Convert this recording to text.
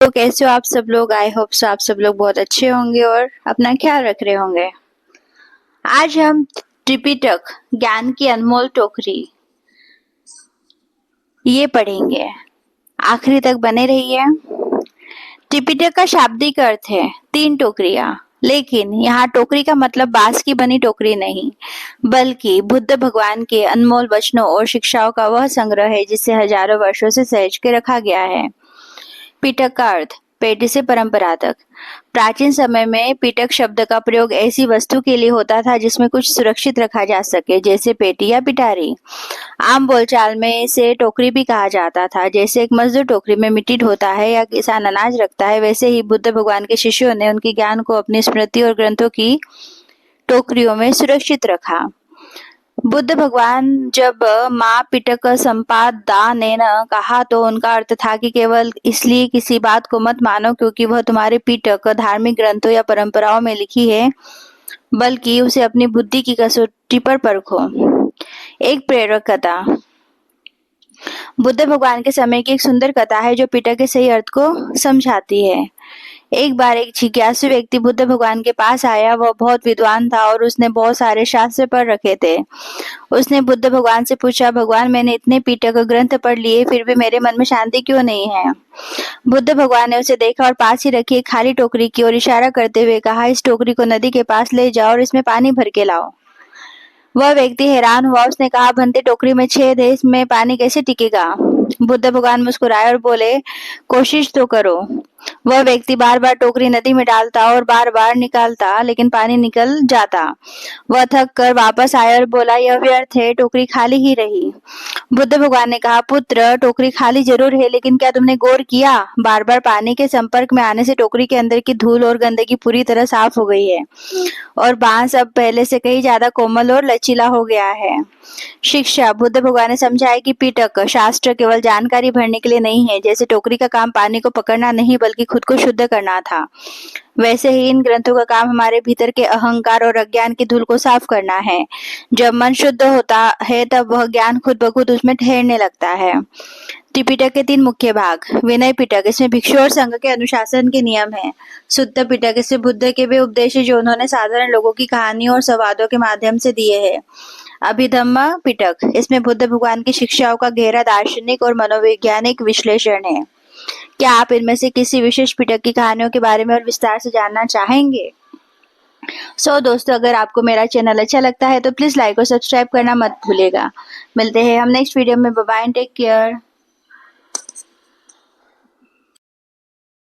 तो कैसे हो आप सब लोग। आई होप सो आप सब लोग बहुत अच्छे होंगे और अपना ख्याल रख रहे होंगे। आज हम त्रिपिटक ज्ञान की अनमोल टोकरी ये पढ़ेंगे। आखिरी तक बने रहिए। त्रिपिटक का शाब्दिक अर्थ है 3 टोकरियां, लेकिन यहाँ टोकरी का मतलब बांस की बनी टोकरी नहीं, बल्कि बुद्ध भगवान के अनमोल वचनों और शिक्षाओं का वह संग्रह है जिसे हजारों वर्षों से सहेज के रखा गया है। पिटक का अर्थ पेटी से परंपरा तक। प्राचीन समय में पिटक शब्द का प्रयोग ऐसी वस्तु के लिए होता था जिसमें कुछ सुरक्षित रखा जा सके, जैसे पेटी या पिटारी। आम बोलचाल में इसे टोकरी भी कहा जाता था। जैसे एक मजदूर टोकरी में मिट्टी ढोता है या किसान अनाज रखता है, वैसे ही बुद्ध भगवान के शिष्यों ने उनके ज्ञान को अपनी स्मृति और ग्रंथों की टोकरियों में सुरक्षित रखा। बुद्ध भगवान जब माँ पिटक संपादा ने न कहा तो उनका अर्थ था कि केवल इसलिए किसी बात को मत मानो क्योंकि वह तुम्हारे पिटक धार्मिक ग्रंथों या परंपराओं में लिखी है, बल्कि उसे अपनी बुद्धि की कसौटी पर परखो। एक प्रेरक कथा। बुद्ध भगवान के समय की एक सुंदर कथा है जो पिटक के सही अर्थ को समझाती है। एक बार एक जिज्ञासु व्यक्ति बुद्ध भगवान के पास आया। वह बहुत विद्वान था और उसने बहुत सारे शास्त्र पढ़ रखे थे। उसने बुद्ध भगवान से पूछा, भगवान मैंने इतने पिटक ग्रंथ पढ़ लिए, फिर भी मेरे मन में शांति क्यों नहीं है। बुद्ध भगवान ने उसे देखा और पास ही रखी एक खाली टोकरी की ओर इशारा करते हुए कहा, इस टोकरी को नदी के पास ले जाओ और इसमें पानी भर के लाओ। वह व्यक्ति हैरान हुआ। उसने कहा, बंदे टोकरी में छेद है, इसमें पानी कैसे टिकेगा। बुद्ध भगवान मुस्कुराए और बोले, कोशिश तो करो। वह व्यक्ति बार बार टोकरी नदी में डालता और बार बार निकालता, लेकिन पानी निकल जाता। वह थक कर वापस आया और बोला, यह व्यर्थ है, टोकरी खाली ही रही। बुद्ध भगवान ने कहा, पुत्र टोकरी खाली जरूर है, लेकिन क्या तुमने गौर किया, बार बार पानी के संपर्क में आने से टोकरी के अंदर की धूल और गंदगी पूरी तरह साफ हो गई है और बांस अब पहले से कहीं ज्यादा कोमल और लचीला हो गया है। शिक्षा। बुद्ध भगवान ने समझाया कि पिटक शास्त्र केवल जानकारी भरने के लिए नहीं है। जैसे टोकरी का काम पानी को पकड़ना नहीं बल्कि खुद को शुद्ध करना था, वैसे ही इन ग्रंथों का काम हमारे भीतर के अहंकार और अज्ञान की धूल को साफ करना है। जब मन शुद्ध होता है तब वह ज्ञान खुद ब खुद उसमें ठहरने लगता है। त्रिपिटक के 3 मुख्य भाग। विनय पिटक, इसमें भिक्षु और संघ के अनुशासन के नियम है। सुत्त पिटक, इसमें बुद्ध के वे उपदेश जो उन्होंने साधारण लोगों की कहानियों और संवादों के माध्यम से दिए हैं। अभिधम्म पिटक, इसमें बुद्ध भगवान की शिक्षाओं का गहरा दार्शनिक और मनोवैज्ञानिक विश्लेषण है। क्या आप इनमें से किसी विशेष पिटक की कहानियों के बारे में और विस्तार से जानना चाहेंगे? दोस्तों, अगर आपको मेरा चैनल अच्छा लगता है तो प्लीज लाइक और सब्सक्राइब करना मत भूलिएगा। मिलते हैं हम नेक्स्ट वीडियो में। Bye bye, take care.